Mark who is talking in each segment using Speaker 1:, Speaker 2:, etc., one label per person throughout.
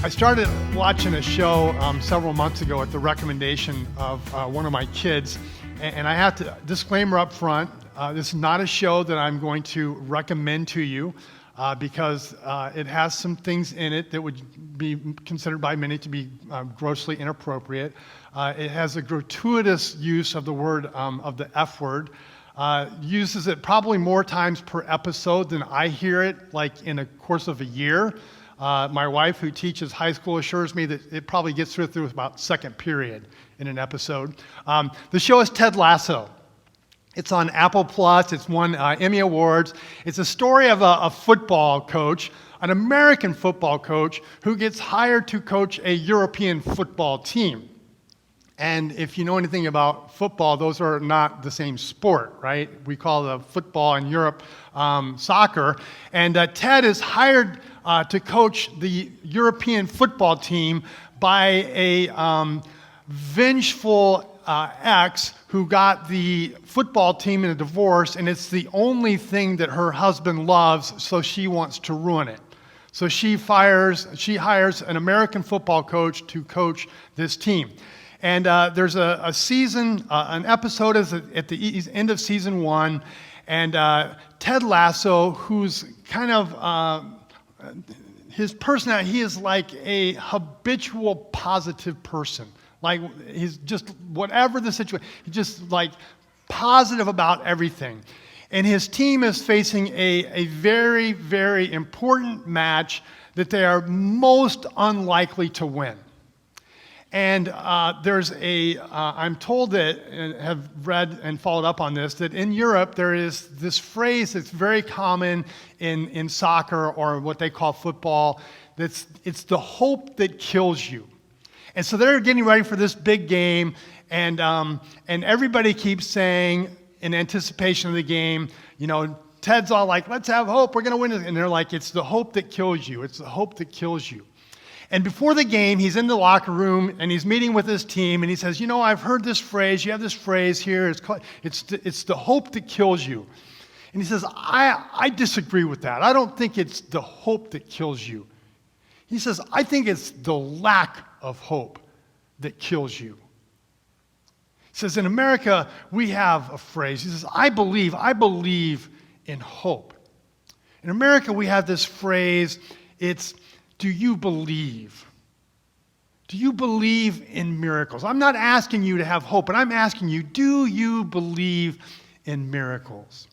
Speaker 1: I started watching a show several months ago at the recommendation of one of my kids, and I have to disclaimer up front, this is not a show that I'm going to recommend to you because it has some things in it that would be considered by many to be grossly inappropriate. It has a gratuitous use of the word, of the F word, uses it probably more times per episode than I hear it, like in a course of a year. My wife, who teaches high school, assures me that it probably gets through about second period in an episode. The show is Ted Lasso. It's on Apple Plus. It's won Emmy Awards. It's a story of a football coach, an American football coach, who gets hired to coach a European football team. And if you know anything about football, those are not the same sport, right? We call the football in Europe soccer. And Ted is hired to coach the European football team by a vengeful ex who got the football team in a divorce, and it's the only thing that her husband loves, so she wants to ruin it. So she hires an American football coach to coach this team. And there's a season, an episode is at the end of season 1, and Ted Lasso, who's kind of, his personality, he is like a habitual positive person. Like, he's just, whatever the situation, he's just like positive about everything. And his team is facing a very, very important match that they are most unlikely to win. And there's I'm told that, and have read and followed up on this, that in Europe there is this phrase that's very common in soccer, or what they call football, it's the hope that kills you. And so they're getting ready for this big game, and everybody keeps saying in anticipation of the game, you know, Ted's all like, let's have hope, we're going to win it. And they're like, it's the hope that kills you. It's the hope that kills you. And before the game, he's in the locker room and he's meeting with his team, and he says, you know, I've heard this phrase. You have this phrase here. It's the hope that kills you. And he says, I disagree with that. I don't think it's the hope that kills you. He says, I think it's the lack of hope that kills you. He says, in America, we have a phrase. He says, I believe in hope. In America, we have this phrase, it's, do you believe? Do you believe in miracles? I'm not asking you to have hope, but I'm asking you, do you believe in miracles?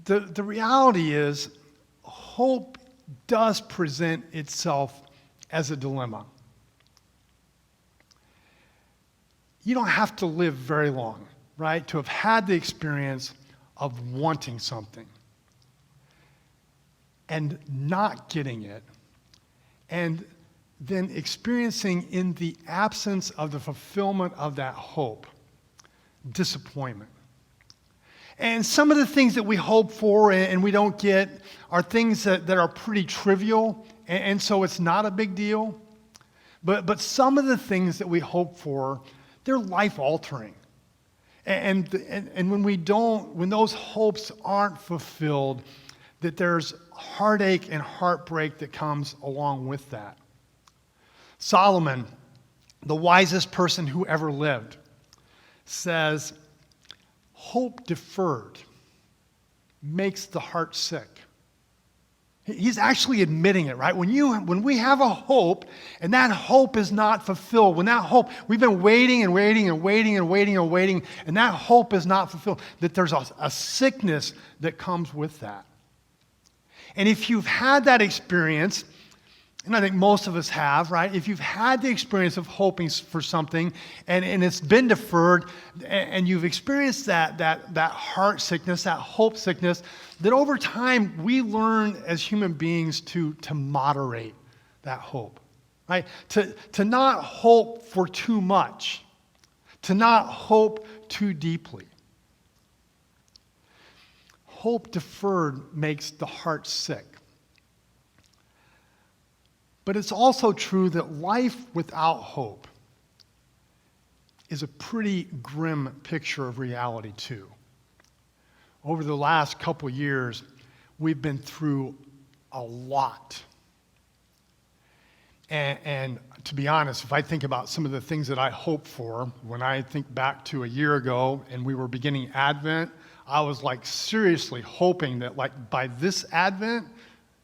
Speaker 1: The reality is, hope does present itself as a dilemma. You don't have to live very long, right, to have had the experience of wanting something and not getting it, and then experiencing, in the absence of the fulfillment of that hope, disappointment. And some of the things that we hope for and we don't get are things that are pretty trivial, and so it's not a big deal. But some of the things that we hope for, they're life-altering. And when those hopes aren't fulfilled, that there's heartache and heartbreak that comes along with that. Solomon, the wisest person who ever lived, says, hope deferred makes the heart sick. He's actually admitting it, right? When we have a hope and that hope is not fulfilled, when that hope, we've been waiting and waiting and waiting and waiting and waiting, and that hope is not fulfilled, that there's a sickness that comes with that. And if you've had that experience, and I think most of us have, right? If you've had the experience of hoping for something and it's been deferred, and you've experienced that heart sickness, that hope sickness, that over time we learn as human beings to moderate that hope, right? To not hope for too much, to not hope too deeply. Hope deferred makes the heart sick. But it's also true that life without hope is a pretty grim picture of reality too. Over the last couple years, we've been through a lot And to be honest, if I think about some of the things that I hope for, when I think back to a year ago and we were beginning Advent, I was like seriously hoping that like by this Advent,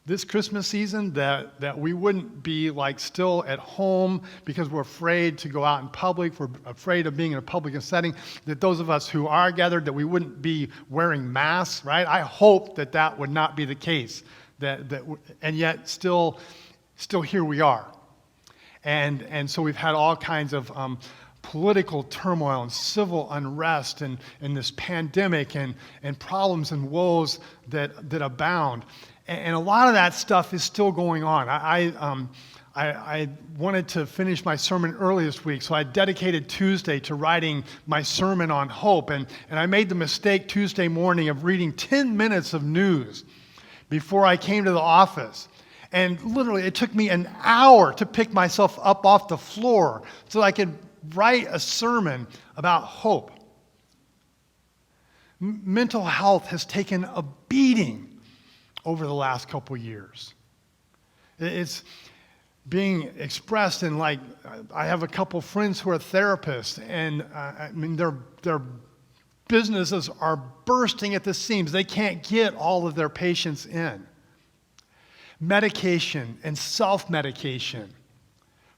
Speaker 1: this Christmas season, that we wouldn't be like still at home because we're afraid to go out in public, we're afraid of being in a public setting, that those of us who are gathered, that we wouldn't be wearing masks, right? I hope that that would not be the case, and yet still here we are. And so we've had all kinds of political turmoil and civil unrest and this pandemic and problems and woes that abound. And a lot of that stuff is still going on. I wanted to finish my sermon early this week, so I dedicated Tuesday to writing my sermon on hope. And I made the mistake Tuesday morning of reading 10 minutes of news before I came to the office. And literally, it took me an hour to pick myself up off the floor so I could write a sermon about hope. Mental health has taken a beating over the last couple years. It's being expressed in like, I have a couple friends who are therapists, and I mean, their businesses are bursting at the seams. They can't get all of their patients in. Medication and self-medication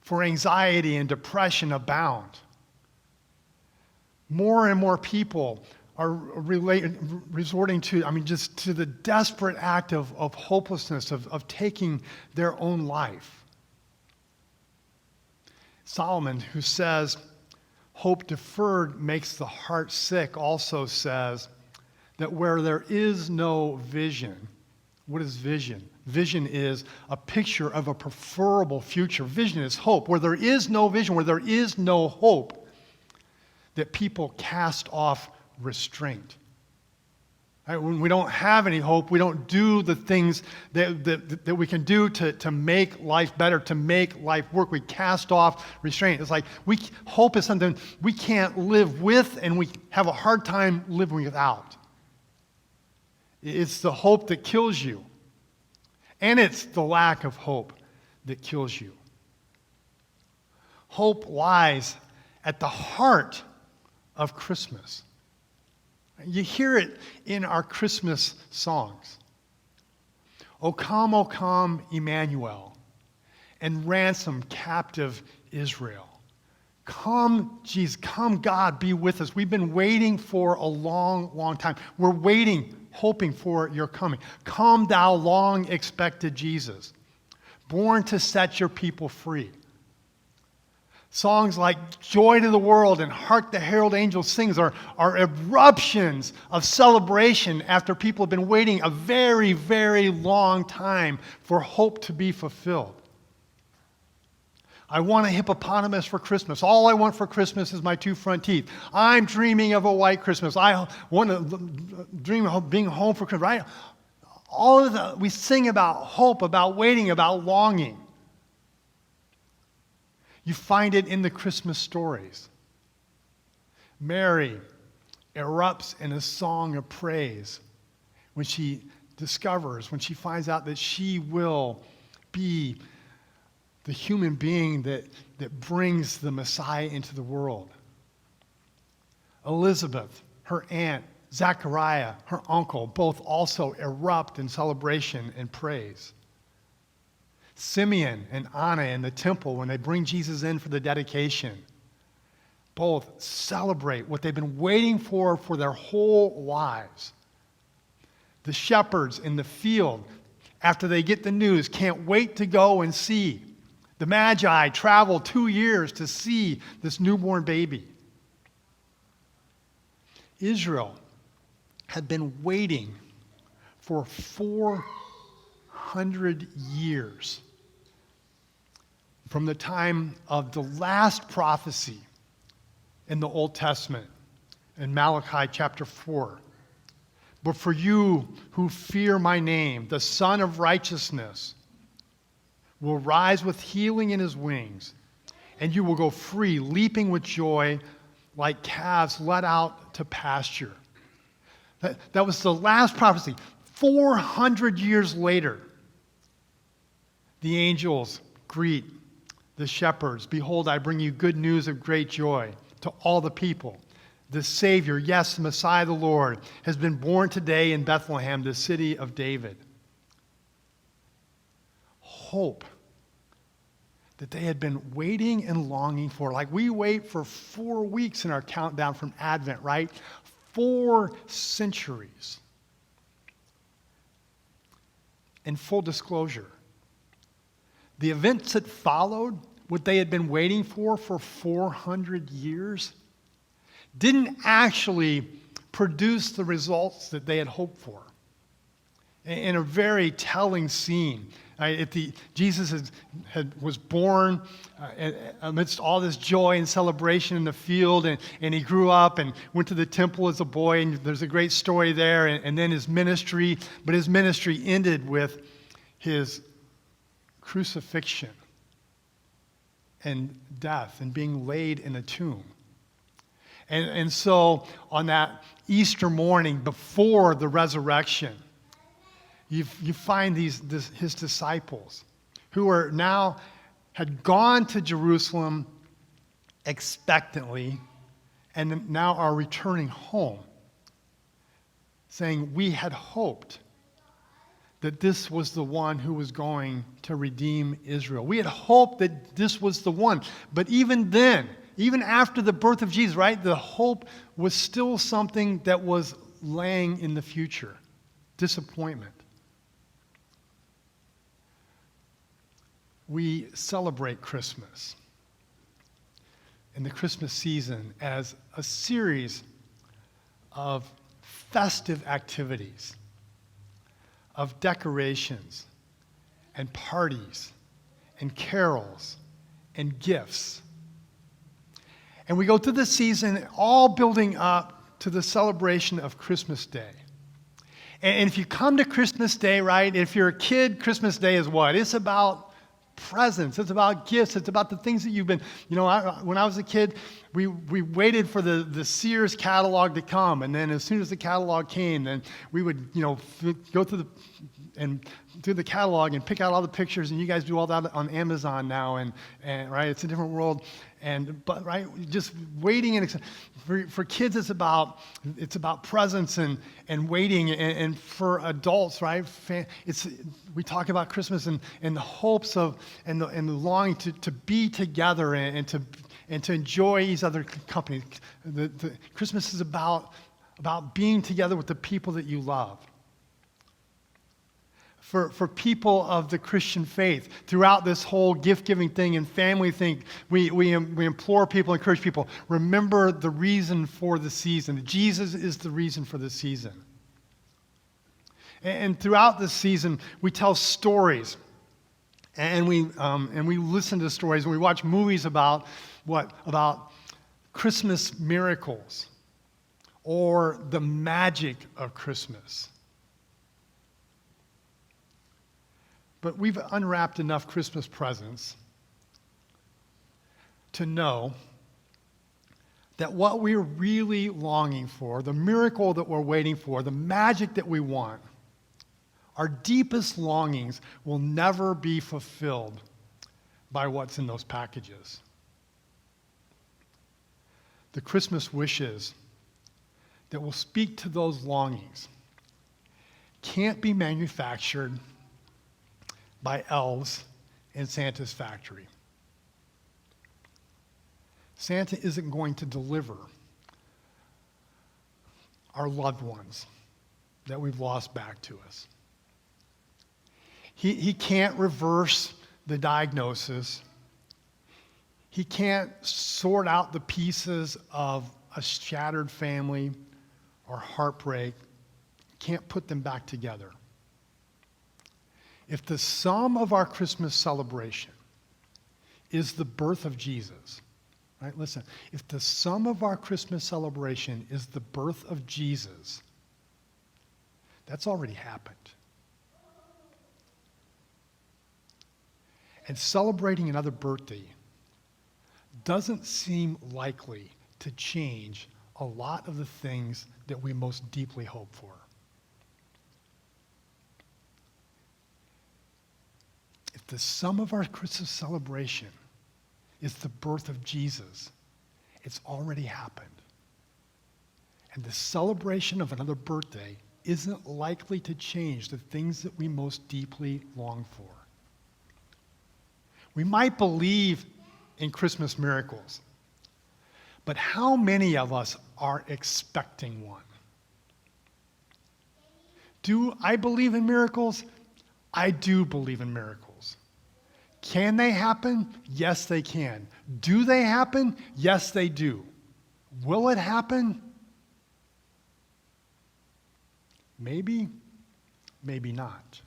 Speaker 1: for anxiety and depression abound. More and more people are resorting to, just to the desperate act of hopelessness, of taking their own life. Solomon, who says, hope deferred makes the heart sick, also says that where there is no vision, what is vision? Vision is a picture of a preferable future. Vision is hope. Where there is no vision, where there is no hope, that people cast off restraint. Right? When we don't have any hope, we don't do the things that we can do to make life better, to make life work. We cast off restraint. It's like hope is something we can't live with, and we have a hard time living without. It's the hope that kills you. And it's the lack of hope that kills you. Hope lies at the heart of Christmas. You hear it in our Christmas songs. O come, Emmanuel, and ransom captive Israel. Come, Jesus, come, God, be with us. We've been waiting for a long, long time. We're waiting, hoping for your coming. Come, thou long expected Jesus, born to set your people free. Songs like Joy to the World and Hark the Herald Angels Sings are eruptions of celebration after people have been waiting a very, very long time for hope to be fulfilled. I want a hippopotamus for Christmas. All I want for Christmas is my 2 front teeth. I'm dreaming of a white Christmas. I want to dream of being home for Christmas. Right? All of that, we sing about hope, about waiting, about longing. You find it in the Christmas stories. Mary erupts in a song of praise when she finds out that she will be the human being that brings the Messiah into the world. Elizabeth, her aunt, Zechariah, her uncle, both also erupt in celebration and praise. Simeon and Anna in the temple, when they bring Jesus in for the dedication, both celebrate what they've been waiting for their whole lives. The shepherds in the field, after they get the news, can't wait to go and see. The Magi traveled 2 years to see this newborn baby. Israel had been waiting for 400 years from the time of the last prophecy in the Old Testament, in Malachi chapter 4. But for you who fear my name, the Son of Righteousness will rise with healing in his wings, and you will go free, leaping with joy like calves led out to pasture. That was the last prophecy. 400 years later, the angels greet the shepherds, behold, I bring you good news of great joy to all the people. The Savior, yes, the Messiah, the Lord, has been born today in Bethlehem, the city of David. Hope that they had been waiting and longing for. Like we wait for 4 weeks in our countdown from Advent, right? 4 centuries. In full disclosure, the events that followed, what they had been waiting for 400 years, didn't actually produce the results that they had hoped for. In a very telling scene, Jesus was born amidst all this joy and celebration in the field, and he grew up and went to the temple as a boy, and there's a great story there, and then his ministry, but his ministry ended with his crucifixion and death and being laid in a tomb. And so on that Easter morning before the resurrection, you find his disciples who are now had gone to Jerusalem expectantly and now are returning home, saying, we had hoped that this was the one who was going to redeem Israel. We had hoped that this was the one. But even then, even after the birth of Jesus, right, the hope was still something that was laying in the future. Disappointment. We celebrate Christmas and the Christmas season as a series of festive activities, of decorations and parties and carols and gifts. And we go through the season all building up to the celebration of Christmas Day. And if you come to Christmas Day, right, if you're a kid, Christmas Day is what? It's about presents. It's about gifts. It's about the things that you've been, when I was a kid, we waited for the Sears catalog to come. And then as soon as the catalog came, then we would, go through the catalog and pick out all the pictures. And you guys do all that on Amazon now. And right, it's a different world. But right, just waiting and for kids, it's about presents and waiting, and for adults, right, we talk about Christmas and the hopes of and the longing to be together and to enjoy each other's company. The Christmas is about being together with the people that you love. For people of the Christian faith, throughout this whole gift-giving thing and family thing, we implore people, encourage people, remember the reason for the season. Jesus is the reason for the season. And throughout this season, we tell stories, and we listen to stories, and we watch movies about Christmas miracles or the magic of Christmas. But we've unwrapped enough Christmas presents to know that what we're really longing for, the miracle that we're waiting for, the magic that we want, our deepest longings will never be fulfilled by what's in those packages. The Christmas wishes that will speak to those longings can't be manufactured by elves in Santa's factory. Santa isn't going to deliver our loved ones that we've lost back to us. He can't reverse the diagnosis. He can't sort out the pieces of a shattered family or heartbreak. Can't put them back together. If the sum of our Christmas celebration is the birth of Jesus, right? Listen, if the sum of our Christmas celebration is the birth of Jesus, that's already happened. And celebrating another birthday doesn't seem likely to change a lot of the things that we most deeply hope for. If the sum of our Christmas celebration is the birth of Jesus. It's already happened. And the celebration of another birthday isn't likely to change the things that we most deeply long for. We might believe in Christmas miracles, but how many of us are expecting one? Do I believe in miracles? I do believe in miracles. Can they happen? Yes, they can. Do they happen? Yes, they do. Will it happen? Maybe, maybe not.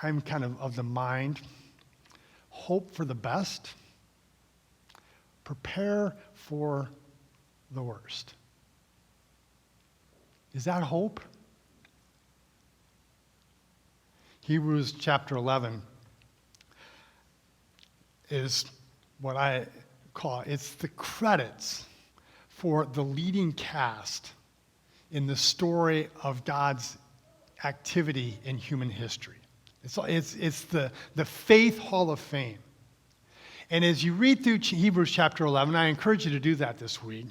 Speaker 1: I'm kind of the mind, hope for the best, prepare for the worst. Is that hope? Hebrews chapter 11 is what I call, it's the credits for the leading cast in the story of God's activity in human history. It's the Faith Hall of Fame. And as you read through Hebrews chapter 11, I encourage you to do that this week.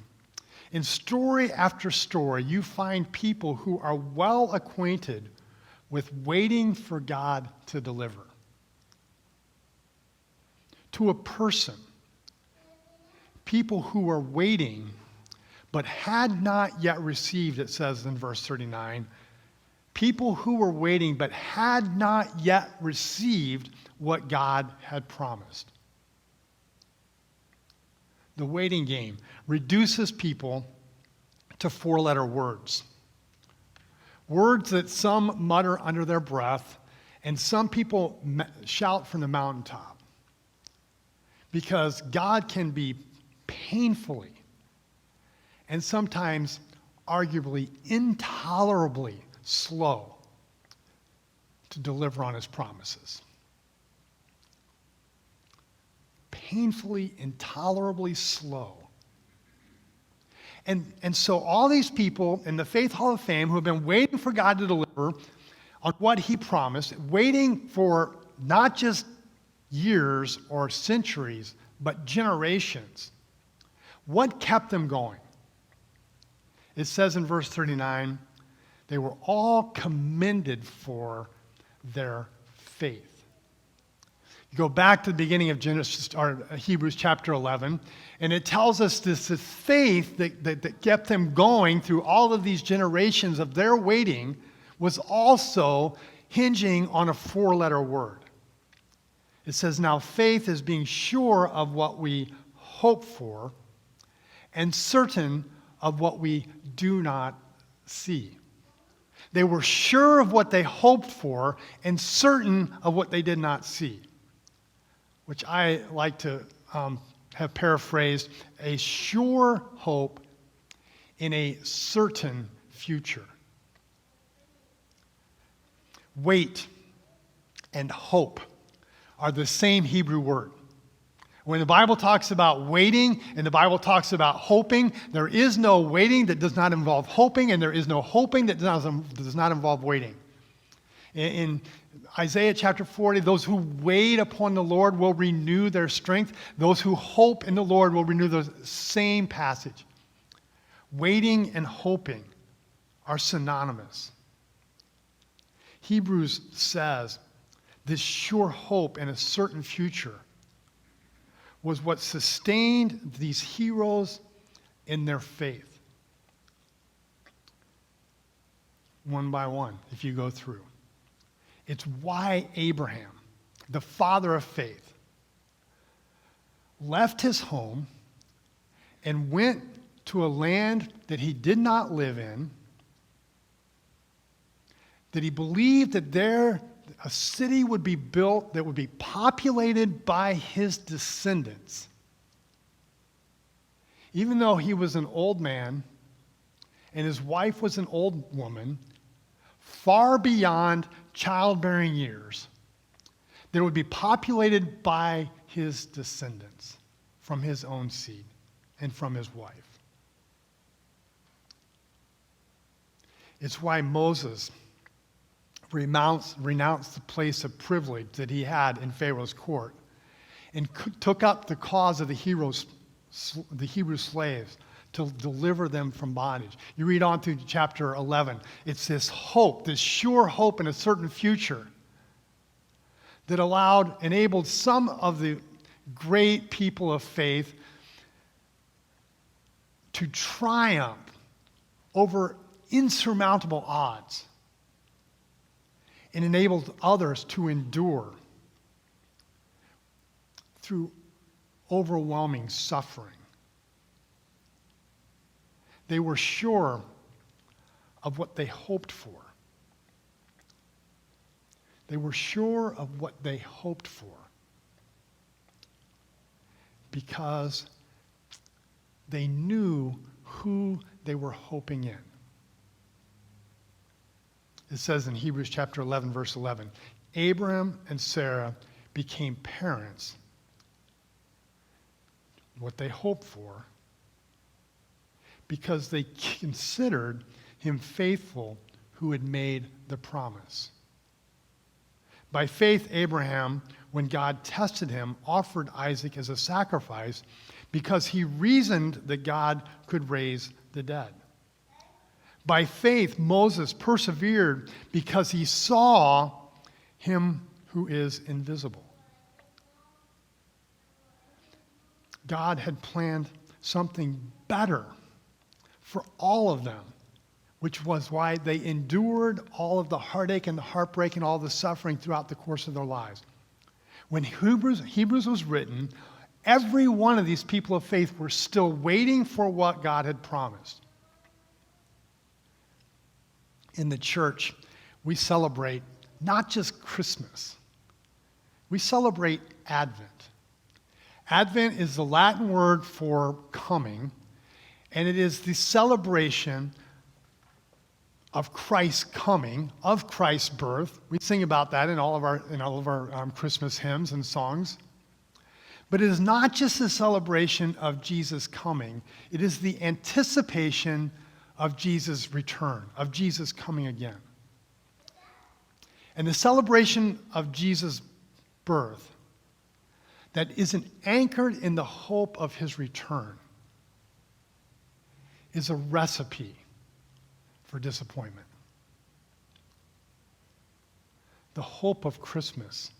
Speaker 1: In story after story, you find people who are well acquainted with waiting for God to deliver. To a person, people who are waiting but had not yet received, it says in verse 39, people who were waiting but had not yet received what God had promised. The waiting game reduces people to four-letter words. Words that some mutter under their breath and some people shout from the mountaintop. Because God can be painfully and sometimes arguably intolerably slow to deliver on his promises. Painfully, intolerably slow. And so all these people in the Faith Hall of Fame who have been waiting for God to deliver on what he promised, waiting for not just years or centuries, but generations. What kept them going? It says in verse 39, they were all commended for their faith. You go back to the beginning of Genesis or Hebrews chapter 11, and it tells us this faith that kept them going through all of these generations of their waiting was also hinging on a four-letter word. It says, now faith is being sure of what we hope for and certain of what we do not see. They were sure of what they hoped for and certain of what they did not see, which I like to have paraphrased, a sure hope in a certain future. Wait and hope are the same Hebrew word. When the Bible talks about waiting and the Bible talks about hoping, there is no waiting that does not involve hoping, and there is no hoping that does not involve waiting. In Isaiah chapter 40, those who wait upon the Lord will renew their strength. Those who hope in the Lord will renew the same passage. Waiting and hoping are synonymous. Hebrews says this sure hope in a certain future was what sustained these heroes in their faith. One by one, if you go through. It's why Abraham, the father of faith, left his home and went to a land that he did not live in, that he believed that there a city would be built that would be populated by his descendants. Even though he was an old man and his wife was an old woman, far beyond childbearing years, that would be populated by his descendants from his own seed and from his wife. It's why Moses renounced the place of privilege that he had in Pharaoh's court and took up the cause of the Hebrew slaves to deliver them from bondage. You read on through chapter 11. It's this hope, this sure hope in a certain future that enabled some of the great people of faith to triumph over insurmountable odds and enabled others to endure through overwhelming suffering. They were sure of what they hoped for. They were sure of what they hoped for because they knew who they were hoping in. It says in Hebrews chapter 11, verse 11, Abraham and Sarah became parents, what they hoped for, because they considered him faithful who had made the promise. By faith, Abraham, when God tested him, offered Isaac as a sacrifice because he reasoned that God could raise the dead. By faith, Moses persevered because he saw him who is invisible. God had planned something better for all of them, which was why they endured all of the heartache and the heartbreak and all the suffering throughout the course of their lives. When Hebrews was written, every one of these people of faith were still waiting for what God had promised. In the church, we celebrate not just Christmas. We celebrate Advent. Advent is the Latin word for coming, and it is the celebration of Christ's coming, of Christ's birth. We sing about that in all of our Christmas hymns and songs. But it is not just a celebration of Jesus coming. It is the anticipation of Jesus' return, of Jesus coming again. And the celebration of Jesus' birth that isn't anchored in the hope of his return is a recipe for disappointment. The hope of Christmas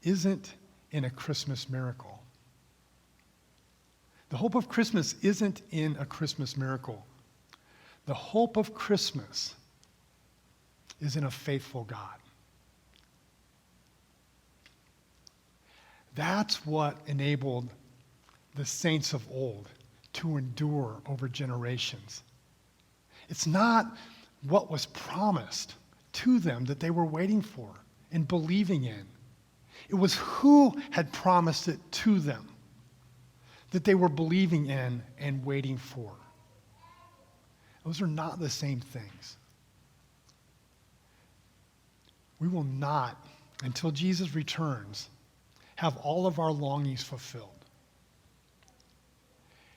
Speaker 1: isn't in a Christmas miracle. The hope of Christmas isn't in a Christmas miracle. The hope of Christmas is in a faithful God. That's what enabled the saints of old to endure over generations. It's not what was promised to them that they were waiting for and believing in. It was who had promised it to them that they were believing in and waiting for. Those are not the same things. We will not, until Jesus returns, have all of our longings fulfilled.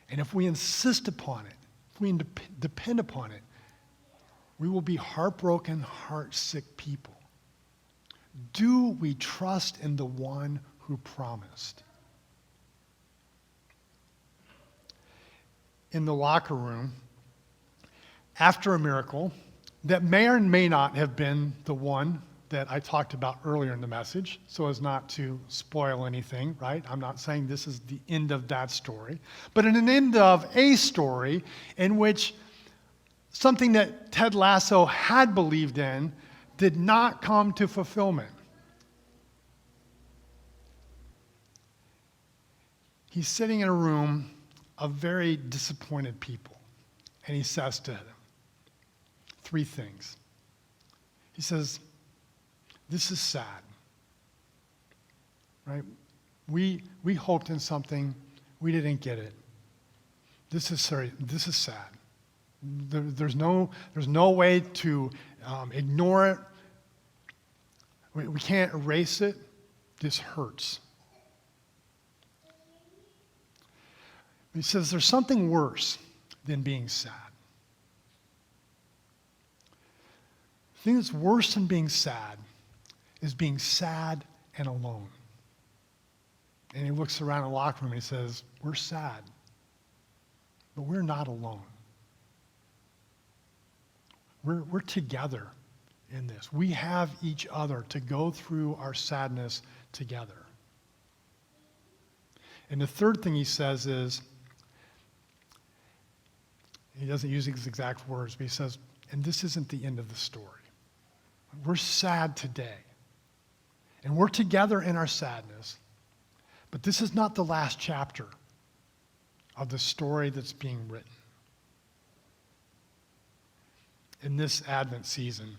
Speaker 1: And if we insist upon it, if we depend upon it, we will be heartbroken, heart-sick people. Do we trust in the one who promised? In the locker room, after a miracle that may or may not have been the one that I talked about earlier in the message, so as not to spoil anything, right? I'm not saying this is the end of that story, but in an end of a story in which something that Ted Lasso had believed in did not come to fulfillment. He's sitting in a room of very disappointed people, and he says to them 3 things. He says, this is sad, right? We hoped in something, we didn't get it. This is sad. There's no way to ignore it. We can't erase it. This hurts. He says there's something worse than being sad. The thing that's worse than being sad is being sad and alone. And he looks around the locker room and he says, we're sad, but we're not alone. We're together in this. We have each other to go through our sadness together. And the third thing he says is, he doesn't use these exact words, but he says, and this isn't the end of the story. We're sad today. And we're together in our sadness. But this is not the last chapter of the story that's being written. In this Advent season,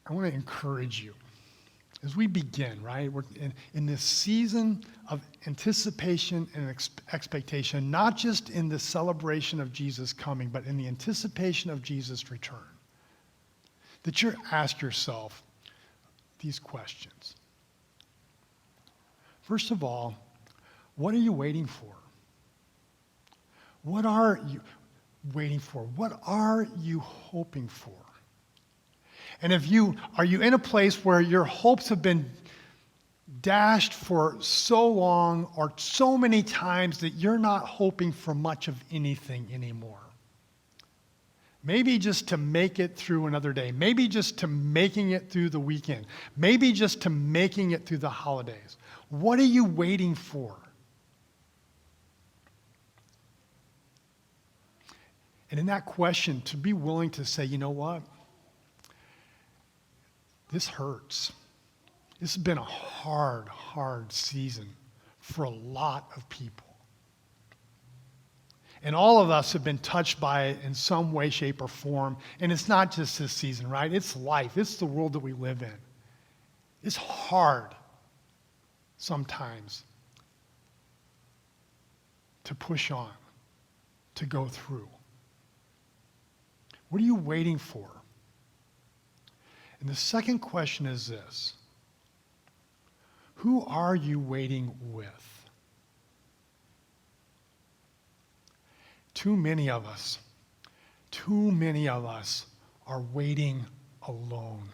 Speaker 1: I want to encourage you as we begin, right? We're in this season of anticipation and expectation, not just in the celebration of Jesus coming, but in the anticipation of Jesus' return. That you ask yourself these questions. First of all, what are you waiting for? What are you waiting for? What are you hoping for? And are you in a place where your hopes have been dashed for so long or so many times that you're not hoping for much of anything anymore? Maybe just to make it through another day. Maybe just to making it through the weekend. Maybe just to making it through the holidays. What are you waiting for? And in that question, to be willing to say, you know what? This hurts. This has been a hard, hard season for a lot of people. And all of us have been touched by it in some way, shape, or form. And it's not just this season, right? It's life. It's the world that we live in. It's hard sometimes to push on, to go through. What are you waiting for? And the second question is this: who are you waiting with? Too many of us are waiting alone.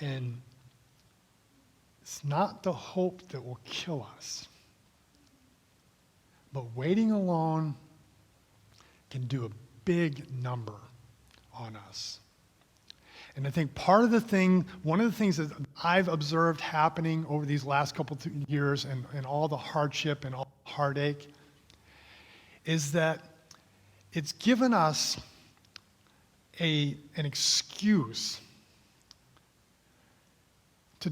Speaker 1: And it's not the hope that will kill us, but waiting alone can do a big number on us. And I think one of the things that I've observed happening over these last couple of years and all the hardship and all the heartache is that it's given us an excuse to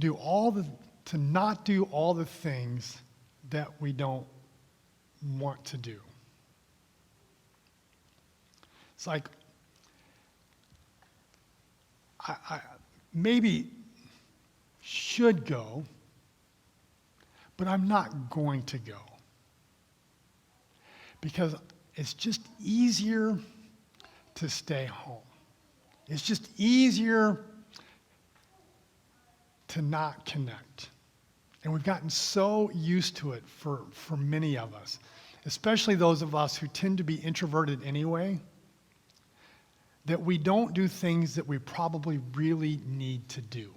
Speaker 1: not do all the things that we don't want to do. It's like, I maybe should go, but I'm not going to go. Because it's just easier to stay home. It's just easier to not connect. And we've gotten so used to it for many of us, especially those of us who tend to be introverted anyway, that we don't do things that we probably really need to do.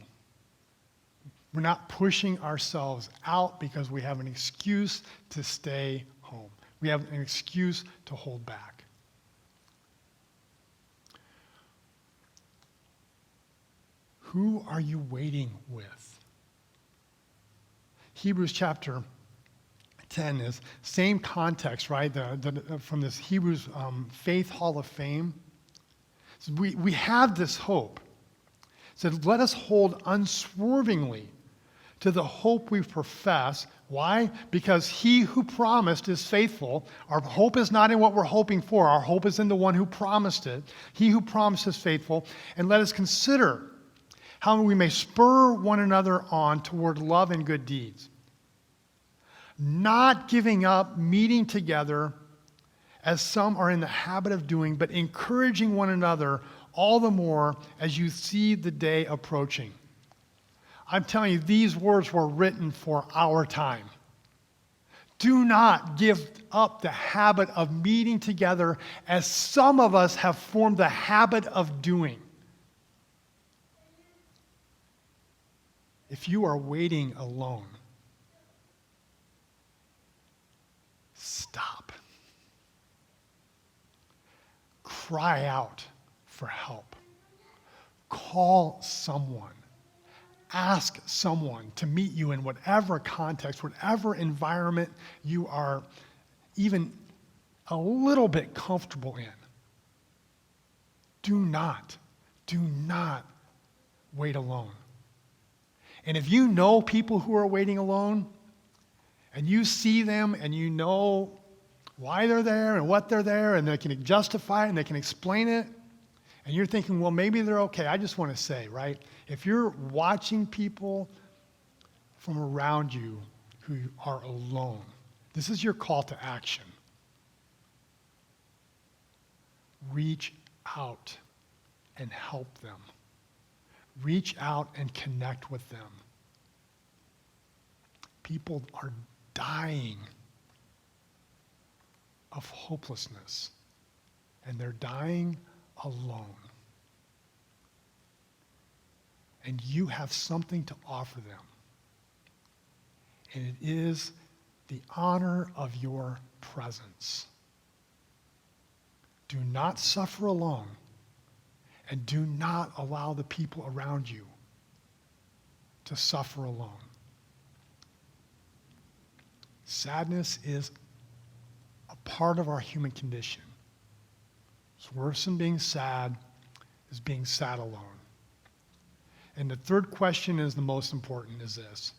Speaker 1: We're not pushing ourselves out because we have an excuse to stay home. We have an excuse to hold back. Who are you waiting with? Hebrews chapter 10 is same context, right? From this Hebrews Faith Hall of Fame. So we have this hope. It said, let us hold unswervingly to the hope we profess. Why? Because he who promised is faithful. Our hope is not in what we're hoping for. Our hope is in the one who promised it. He who promised is faithful. And let us consider how we may spur one another on toward love and good deeds. Not giving up meeting together as some are in the habit of doing, but encouraging one another all the more as you see the day approaching. I'm telling you, these words were written for our time. Do not give up the habit of meeting together as some of us have formed the habit of doing. If you are waiting alone, stop. Cry out for help. Call someone. Ask someone to meet you in whatever context, whatever environment you are even a little bit comfortable in. Do not wait alone. And if you know people who are waiting alone, and you see them and you know why they're there and what they're there, and they can justify it and they can explain it, and you're thinking, well, maybe they're okay. I just want to say, right, if you're watching people from around you who are alone, this is your call to action. Reach out and help them. Reach out and connect with them. People are dying of hopelessness, and they're dying alone. And you have something to offer them. And it is the honor of your presence. Do not suffer alone, and do not allow the people around you to suffer alone. Sadness is a part of our human condition. It's worse than being sad is being sad alone. And the third question is the most important, is this.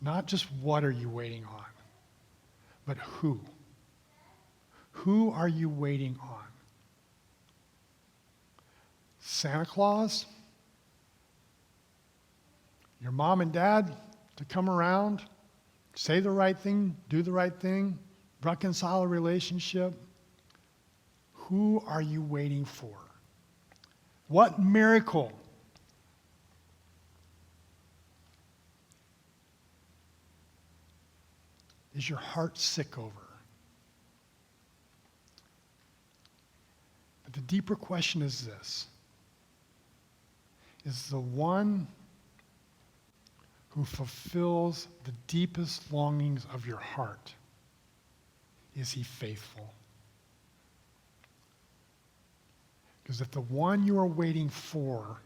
Speaker 1: Not just what are you waiting on, but who. Who are you waiting on? Santa Claus? Your mom and dad to come around, say the right thing, do the right thing, reconcile a relationship? Who are you waiting for? What miracle is your heart sick over? But the deeper question is this. Is the one who fulfills the deepest longings of your heart, is he faithful? Because if the one you are waiting for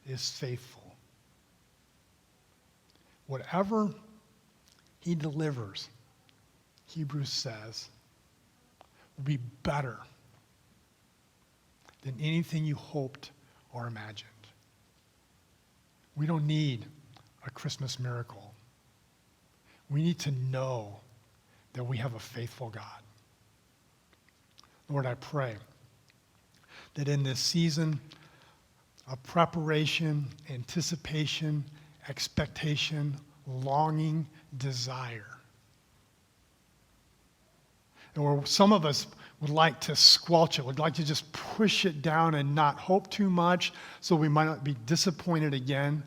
Speaker 1: is faithful, whatever he delivers, Hebrews says, will be better than anything you hoped or imagined. We don't need a Christmas miracle. We need to know that we have a faithful God. Lord, I pray that in this season of preparation, anticipation, expectation, longing, desire, and where some of us would like to squelch it, would like to just push it down and not hope too much so we might not be disappointed again.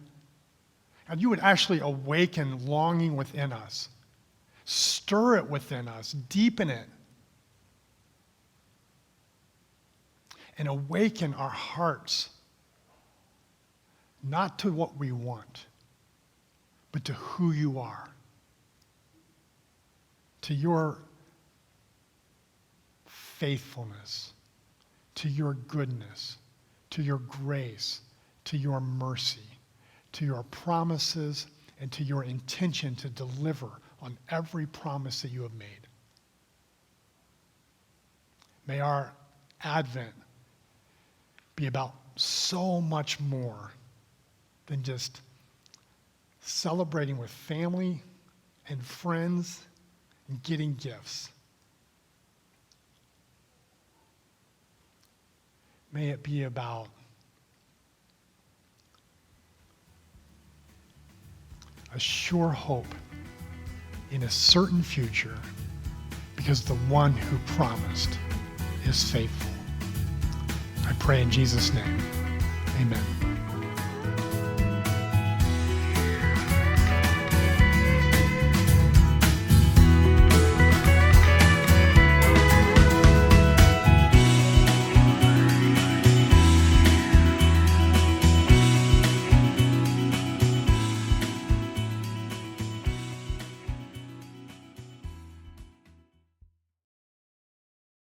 Speaker 1: And you would actually awaken longing within us. Stir it within us. Deepen it. And awaken our hearts, not to what we want, but to who you are. To your faithfulness, to your goodness, to your grace, to your mercy, to your promises, and to your intention to deliver on every promise that you have made. May our Advent be about so much more than just celebrating with family and friends and getting gifts. May it be about a sure hope in a certain future, because the one who promised is faithful. I pray in Jesus' name, amen.